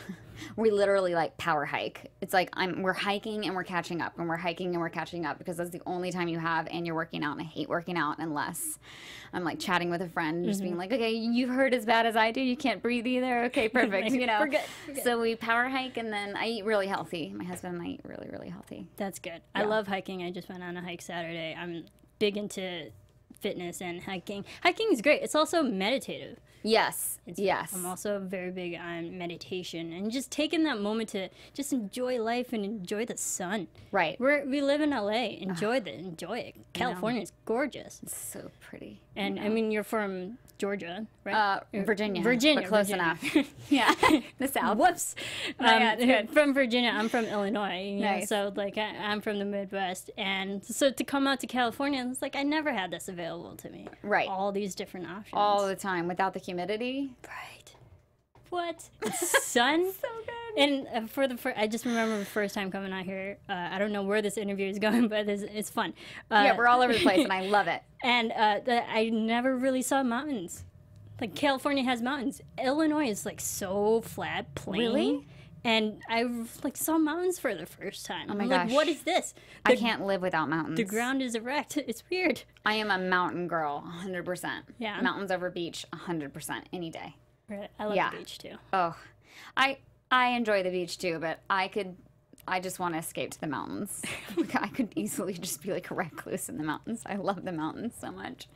we literally like power hike. It's like we're hiking and we're catching up, and we're hiking and we're catching up, because that's the only time you have, and you're working out, and I hate working out unless I'm like chatting with a friend, just being like, okay, you hurt as bad as I do. You can't breathe either. Okay, perfect. We're good. So we power hike, and then I eat really healthy. My husband and I eat really, really healthy. That's good. I Yeah. love hiking. I just went on a hike Saturday. I'm big into fitness and hiking. Hiking is great. It's also meditative. Yes. Yes. I'm also very big on meditation and just taking that moment to just enjoy life and enjoy the sun. Right. We live in LA. Enjoy it. California is gorgeous. So pretty. And I mean, you're from Georgia, right? Virginia. Virginia, But close Virginia. enough. Yeah. The South. Whoops. yeah, it's good. From Virginia. I'm from Illinois. Nice. So like I'm from the Midwest, and so to come out to California, it's like I never had this available to me. Right. All these different options. All the time without the humidity. right. What? Sun? So good. And I just remember the first time coming out here. I don't know where this interview is going, but it's fun. Yeah, we're all over the place, and I love it. And I never really saw mountains. Like California has mountains. Illinois is like so flat, plain. Really? And I like saw mountains for the first time. Oh my I'm gosh. like, what is this? I can't live without mountains. The ground is erect. It's weird. I am a mountain girl, 100%. Yeah. Mountains over beach, 100%, any day. Right. I love Yeah. the beach too. Oh, I I enjoy the beach too, but I just want to escape to the mountains. Like, I could easily just be like a recluse in the mountains. I love the mountains so much.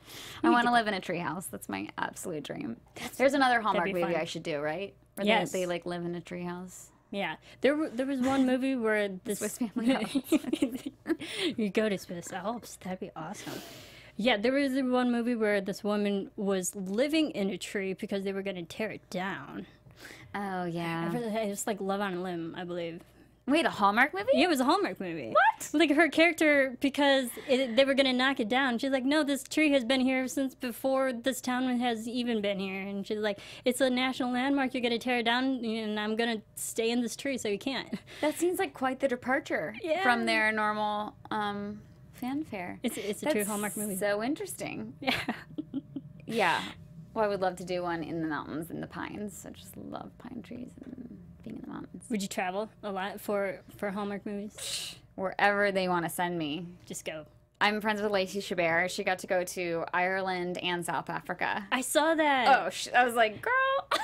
I want to live in a treehouse. That's my absolute dream. There's another Hallmark movie I should do, right? Where Yes. they like live in a treehouse. Yeah, there was one movie where this Swiss Family Robinson. you go to Swiss Alps. That'd be awesome. Yeah, there was one movie where this woman was living in a tree because they were going to tear it down. Oh yeah. It's like Love on a Limb, I believe. Wait, a Hallmark movie? Yeah, it was a Hallmark movie. What? Like her character, because they were going to knock it down. She's like, no, this tree has been here since before this town has even been here. And she's like, it's a national landmark. You're going to tear it down, and I'm going to stay in this tree so you can't. That seems like quite the departure from their normal fanfare. It's a true Hallmark movie. So interesting. Yeah. Yeah. Well, I would love to do one in the mountains, in the pines. I just love pine trees and being in the mountains. Would you travel a lot for Hallmark movies? Wherever they want to send me. Just go. I'm friends with Lacey Chabert. She got to go to Ireland and South Africa. I saw that. Oh, I was like, girl.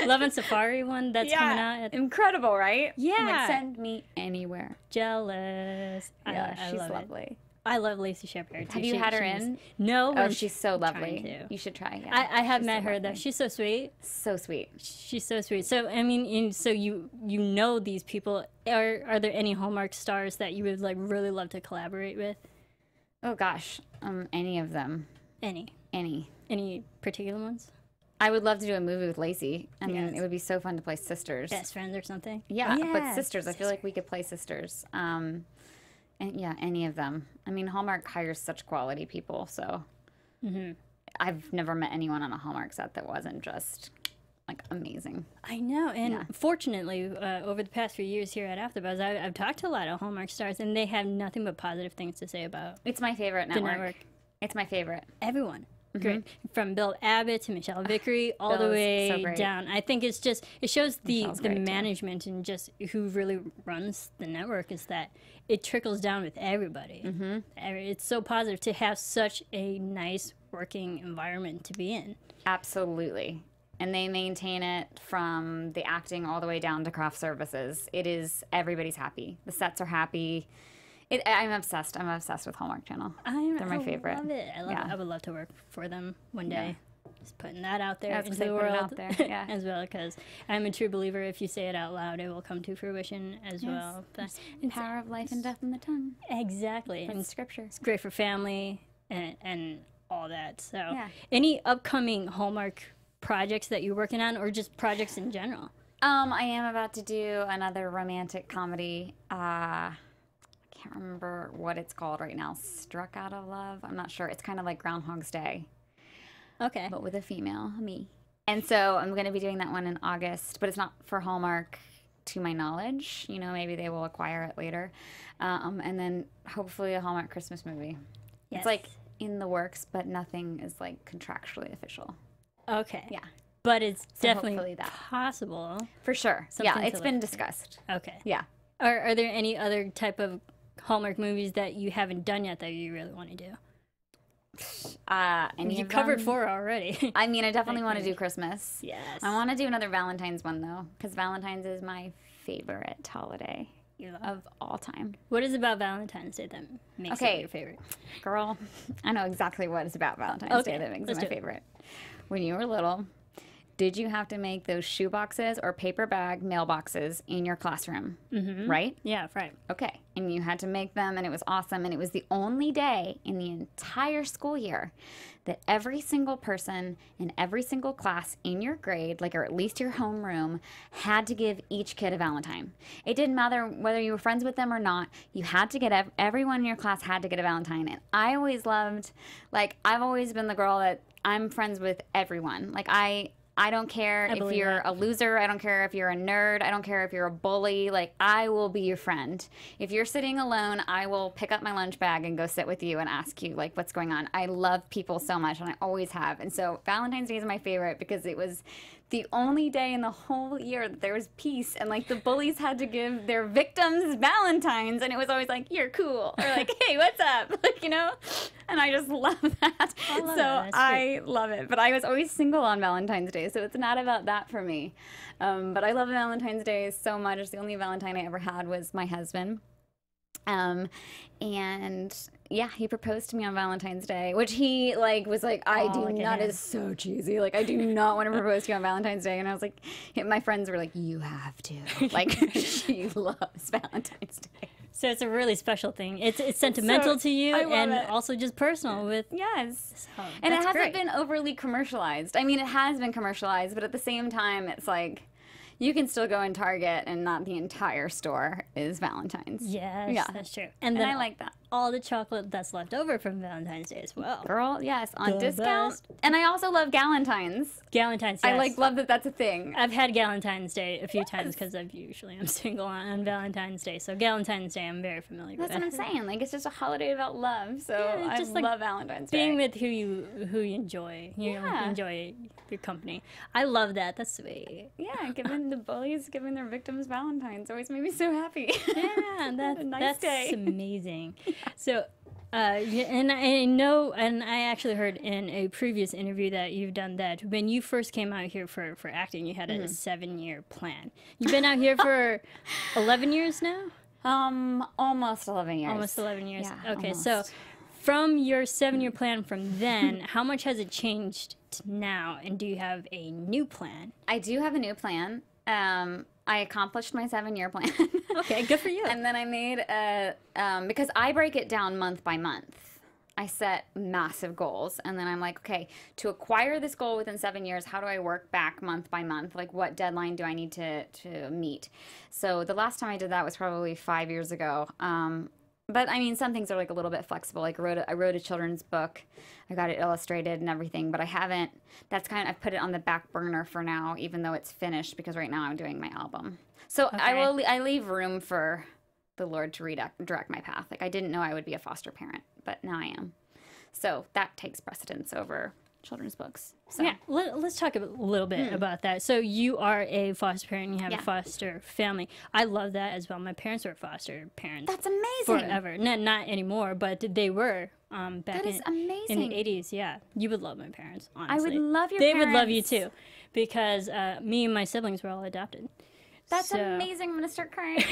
Love and Safari one that's coming out. Incredible, right? Yeah. I'm like, send me anywhere. Jealous. Yeah, I she's love lovely. It. I love Lacey Shepard too. Have you had her in? No. Oh, she's so trying lovely. to. You should try. Yeah. I have She's met so her lovely. though. She's so sweet. So sweet. She's so sweet. So I mean, so you know these people. Are there any Hallmark stars that you would like really love to collaborate with? Oh gosh, any of them. Any particular ones? I would love to do a movie with Lacey. I mean, Yes. it would be so fun to play sisters. Best friends or something? Yeah, Oh, but sisters. I feel like we could play sisters. And yeah, any of them. I mean, Hallmark hires such quality people, so I've never met anyone on a Hallmark set that wasn't just like amazing. I know, and fortunately, over the past few years here at AfterBuzz, I've talked to a lot of Hallmark stars, and they have nothing but positive things to say about It's my favorite the network. network. It's my favorite. Everyone. Great. From Bill Abbott to Michelle Vickery, all the Bill's way so great. down. I think it shows the Michelle's great, too. management and just who runs the network is that it trickles down with everybody. It's so positive to have such a nice working environment to be in. Absolutely. And they maintain it from the acting all the way down to craft services. It is, everybody's happy. The sets are happy. I'm obsessed. I'm obsessed with Hallmark Channel. They're my favorite. I love it. I love Yeah. it. I would love to work for them one day. Just putting that out there I was into gonna the say, put it world out there, yeah. as well, because I'm a true believer. If you say it out loud, it will come to fruition as well. But Power of life and death in the tongue. exactly. From And scripture. it's great for family and all that. So, Yeah. any upcoming Hallmark projects that you're working on, or just projects in general? I am about to do another romantic comedy. I can't remember what it's called right now. Struck Out of Love. I'm not sure. It's kind of like Groundhog's Day, Okay. but with a female, me. And so I'm going to be doing that one in August, but it's not for Hallmark to my knowledge. You know, maybe they will acquire it later. And then hopefully a Hallmark Christmas movie. Yes. It's like in the works, but nothing is like contractually official. Okay. Yeah, But it's hopefully definitely that. possible. for sure. Something Yeah, to it's look been for. discussed. Okay. Yeah. Are there any other type of Hallmark movies that you haven't done yet that you really want to do? Any You of covered them? 4 already. I mean, I definitely want to do Christmas. Yes. I want to do another Valentine's one, though, because Valentine's is my favorite holiday You love- of all time. What is about Valentine's Day that makes Okay. it your favorite? Girl, I know exactly what it's about Valentine's Day Okay, that makes it let's my do it. favorite. When you were little, did you have to make those shoe boxes or paper bag mailboxes in your classroom? Mm-hmm. Right? Yeah, right. Okay. And you had to make them, and it was awesome. And it was the only day in the entire school year that every single person in every single class in your grade, like, or at least your homeroom, had to give each kid a Valentine. It didn't matter whether you were friends with them or not. You had to get, everyone in your class had to get a Valentine. And I always loved, like, I've always been the girl that I'm friends with everyone. Like, I don't care if believe you're that. a loser. I don't care if you're a nerd. I don't care if you're a bully. Like, I will be your friend. If you're sitting alone, I will pick up my lunch bag and go sit with you and ask you, like, what's going on. I love people so much, and I always have. And so Valentine's Day is my favorite because it was the only day in the whole year that there was peace. And, like, the bullies had to give their victims Valentines, and it was always like, you're cool. Or like, hey, what's up? Like, you know? And I just love that. I love it. But I was always single on Valentine's Day, so it's not about that for me. But I love Valentine's Day so much. The only Valentine I ever had was my husband. And yeah, he proposed to me on Valentine's Day, which he was like, that is so cheesy. Like, I do not want to propose to you on Valentine's Day. And I was like, my friends were like, you have to. Like, she loves Valentine's Day. So it's a really special thing. It's sentimental to you and also just personal with. Yes. So, and it hasn't been overly commercialized. I mean, it has been commercialized, but at the same time, it's like, you can still go in Target and not the entire store is Valentine's. Yes, yeah, that's true. And then I like that. All the chocolate that's left over from Valentine's Day as well. Girl, yes, on discount. Best. And I also love Galentine's. Galentine's, yes. I love that that's a thing. I've had Galentine's Day a few times because I'm single on Valentine's Day. So Galentine's Day I'm very familiar with. That's what I'm saying. Like, it's just a holiday about love. So yeah, I love Valentine's Day. Being with who you enjoy. You know, enjoy your company. I love that. That's sweet. Yeah, giving the bullies, giving their victims Valentine's always made me so happy. Yeah, that's day. Amazing. So, and I know, and I actually heard in a previous interview that you've done that when you first came out here for acting, you had a 7-year plan. You've been out here for 11 years now? Almost 11 years. Almost 11 years. Yeah, okay, almost. So from your 7-year plan from then, how much has it changed to now? And do you have a new plan? I do have a new plan. I accomplished my 7-year plan. Okay, good for you. And then I made because I break it down month by month. I set massive goals, and then I'm like, okay, to acquire this goal within 7 years, how do I work back month by month? Like, what deadline do I need to meet? So the last time I did that was probably 5 years ago. But I mean, some things are like a little bit flexible. Like I wrote a children's book. I got it illustrated and everything, but I haven't. I've put it on the back burner for now, even though it's finished, because right now I'm doing my album. So okay. I leave room for the Lord to direct my path. Like, I didn't know I would be a foster parent, but now I am. So that takes precedence over children's books. So. Yeah, let's talk a little bit about that. So you are a foster parent, you have a foster family. I love that as well. My parents were foster parents. That's amazing. Forever. Not anymore, but they were back in the 80s. Yeah, you would love my parents, honestly. I would love your parents. They would love you too, because me and my siblings were all adopted. That's amazing. I'm going to start crying.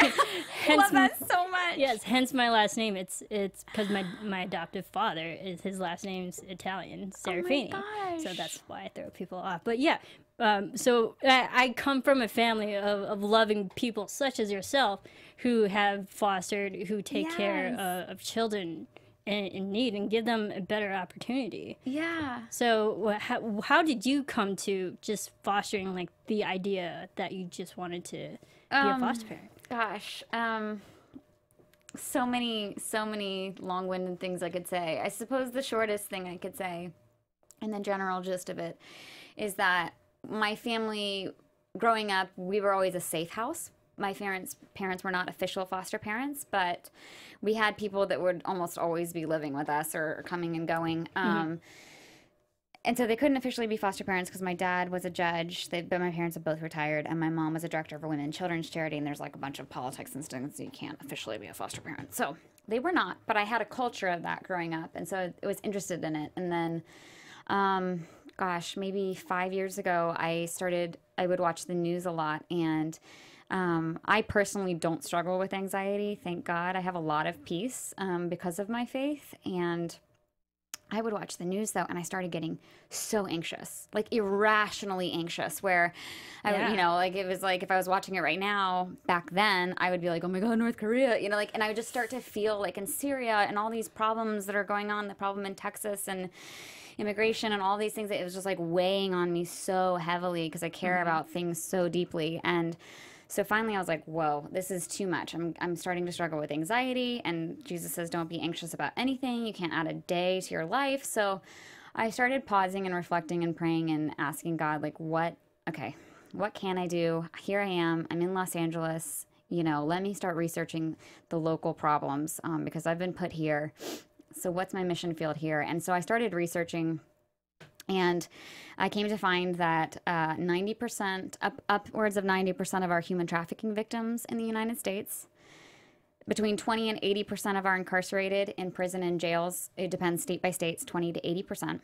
I love that so much. Yes, hence my last name. It's because my adoptive father, his last name's Italian, Serafini. Oh my gosh. So that's why I throw people off. But yeah, so I come from a family of loving people such as yourself who have fostered, who take care of children in need and give them a better opportunity. Yeah. So how did you come to just fostering, like, the idea that you just wanted to be a foster parent? Gosh, so many long-winded things I could say. I suppose the shortest thing I could say, and the general gist of it, is that my family, growing up, we were always a safe house. My parents were not official foster parents, but we had people that would almost always be living with us or coming and going. And so they couldn't officially be foster parents because my dad was a judge, but my parents have both retired, and my mom was a director of a women and children's charity, and there's like a bunch of politics and things, so you can't officially be a foster parent. So they were not, but I had a culture of that growing up, and so I was interested in it. And then, gosh, maybe 5 years ago, I would watch the news a lot, and I personally don't struggle with anxiety, thank God. I have a lot of peace because of my faith, and I would watch the news, though, and I started getting so anxious, like irrationally anxious, where, like it was like if I was watching it right now, back then, I would be like, oh my God, North Korea, and I would just start to feel like in Syria and all these problems that are going on, the problem in Texas and immigration and all these things, it was just like weighing on me so heavily because I care about things so deeply. And so finally I was like, whoa, this is too much. I'm starting to struggle with anxiety, and Jesus says don't be anxious about anything. You can't add a day to your life. So I started pausing and reflecting and praying and asking God, like, what can I do? Here I am. I'm in Los Angeles. Let me start researching the local problems because I've been put here. So what's my mission field here? And so I started researching, and I came to find that 90%, upwards of 90% of our human trafficking victims in the United States, between 20 and 80% of our incarcerated in prison and jails, it depends state by state, it's 20 to 80%.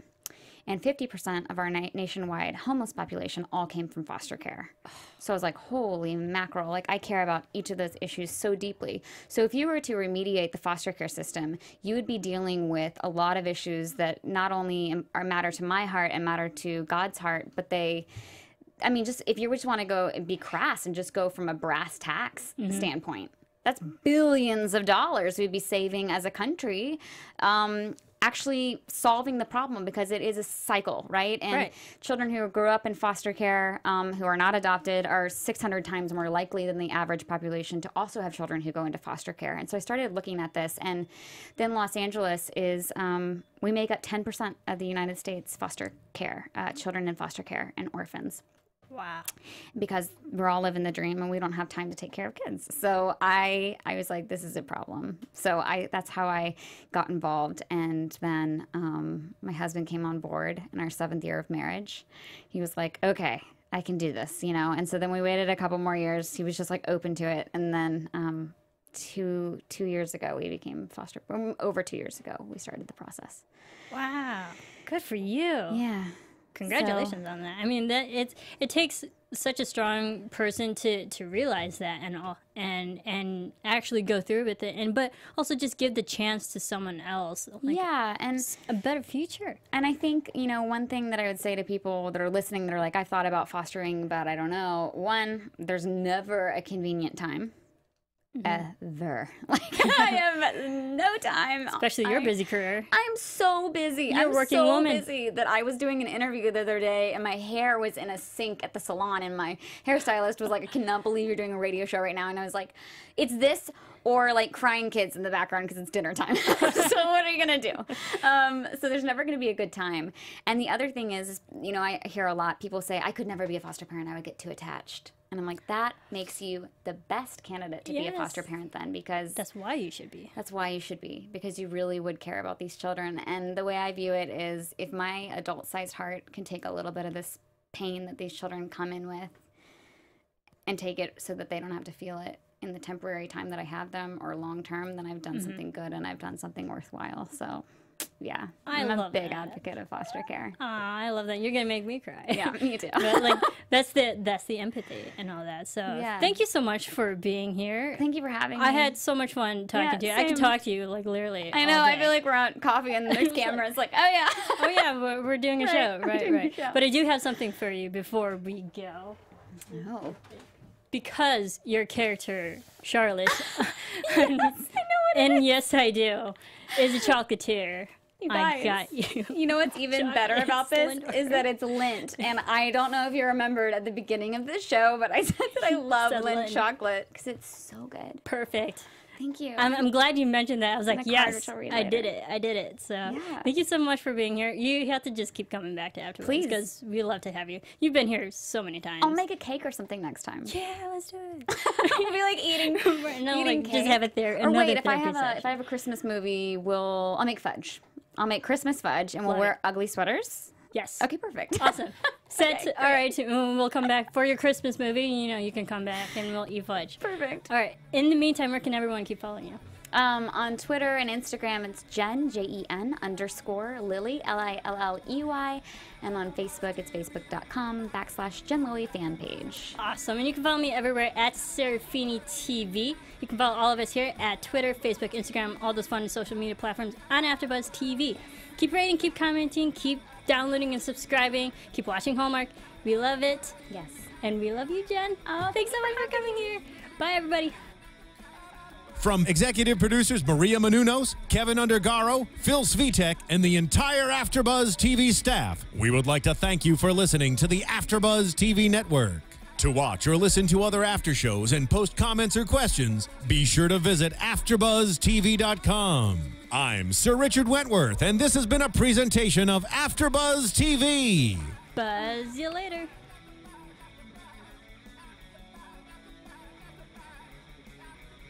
And 50% of our nationwide homeless population all came from foster care. So I was like, holy mackerel, like I care about each of those issues so deeply. So if you were to remediate the foster care system, you would be dealing with a lot of issues that not only matter to my heart and matter to God's heart, but I mean, just if you just want to go and be crass and just go from a brass tacks standpoint, that's billions of dollars we'd be saving as a country. Actually solving the problem, because it is a cycle, right? And children who grew up in foster care, who are not adopted, are 600 times more likely than the average population to also have children who go into foster care. And so I started looking at this, and then Los Angeles is, we make up 10% of the United States foster care, children in foster care and orphans. Wow. Because we're all living the dream and we don't have time to take care of kids. So I was like, this is a problem. So that's how I got involved. And then my husband came on board in our 7th year of marriage. He was like, okay, I can do this, you know? And so then we waited a couple more years. He was just like open to it. And then two years ago, we became over 2 years ago, we started the process. Wow. Good for you. Yeah. Congratulations on that. I mean, it takes such a strong person to realize that and actually go through with it, but also just give the chance to someone else. Like, yeah, and a better future. And I think, you know, one thing that I would say to people that are listening that are like, I've thought about fostering, but I don't know. One, there's never a convenient time. Ever. Like, I have no time. Especially your busy career. I'm so busy. You're a working woman. I'm so busy that I was doing an interview the other day and my hair was in a sink at the salon, and my hairstylist was like, I cannot believe you're doing a radio show right now. And I was like, it's this or like crying kids in the background because it's dinner time. So what are you going to do? So there's never going to be a good time. And the other thing is, you know, I hear a lot, people say, I could never be a foster parent. I would get too attached. And I'm like, that makes you the best candidate to be a foster parent then, because that's why you should be. That's why you should be, because you really would care about these children. And the way I view it is, if my adult-sized heart can take a little bit of this pain that these children come in with and take it so that they don't have to feel it in the temporary time that I have them or long-term, then I've done something good and I've done something worthwhile. So yeah, I'm a big advocate of foster care. Aw, I love that. You're gonna make me cry. Yeah, me too. But like that's the empathy and all that. So thank you so much for being here. Thank you for having me. I had so much fun talking to you. I could talk to you like literally. I know. I feel like we're out coffee and there's cameras. Like, oh yeah. Oh yeah, we're doing a show. Right. But I do have something for you before we go. Oh. Because your character, Charlotte, and yes I do, is a chocolatier. I got you. You know what's even better about this is that it's Lindt. And I don't know if you remembered at the beginning of this show, but I said that I love Lindt chocolate because it's so good. Perfect. Thank you. I'm glad you mentioned that. I was like, yes, I did it. So thank you so much for being here. You have to just keep coming back to AfterBuzz. Please. Because we love to have you. You've been here so many times. I'll make a cake or something next time. Yeah, let's do it. We'll be like eating cake. Just have it there. Or wait, if I have a Christmas movie, I'll make fudge. I'll make Christmas fudge and we'll wear ugly sweaters. Yes. Okay, perfect. Awesome. Set. All right, we'll come back for your Christmas movie. You know, you can come back and we'll eat fudge. Perfect. All right. In the meantime, where can everyone keep following you? On Twitter and Instagram, it's Jen, Jen_Lilley, Lilley. And on Facebook, it's facebook.com/Jen Lilley fan page. Awesome. And you can follow me everywhere at Serafini TV. You can follow all of us here at Twitter, Facebook, Instagram, all those fun social media platforms on AfterBuzz TV. Keep rating, keep commenting, keep downloading and subscribing. Keep watching Hallmark. We love it. Yes. And we love you, Jen. Oh, thanks so much for coming here. Bye, everybody. From executive producers Maria Menounos, Keven Undergaro, Phil Svitek, and the entire AfterBuzz TV staff, we would like to thank you for listening to the AfterBuzz TV network. To watch or listen to other after shows and post comments or questions, be sure to visit AfterBuzzTV.com. I'm Sir Richard Wentworth, and this has been a presentation of AfterBuzz TV. Buzz you later.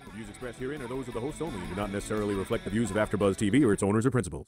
The views expressed herein are those of the hosts only and do not necessarily reflect the views of AfterBuzz TV or its owners or principals.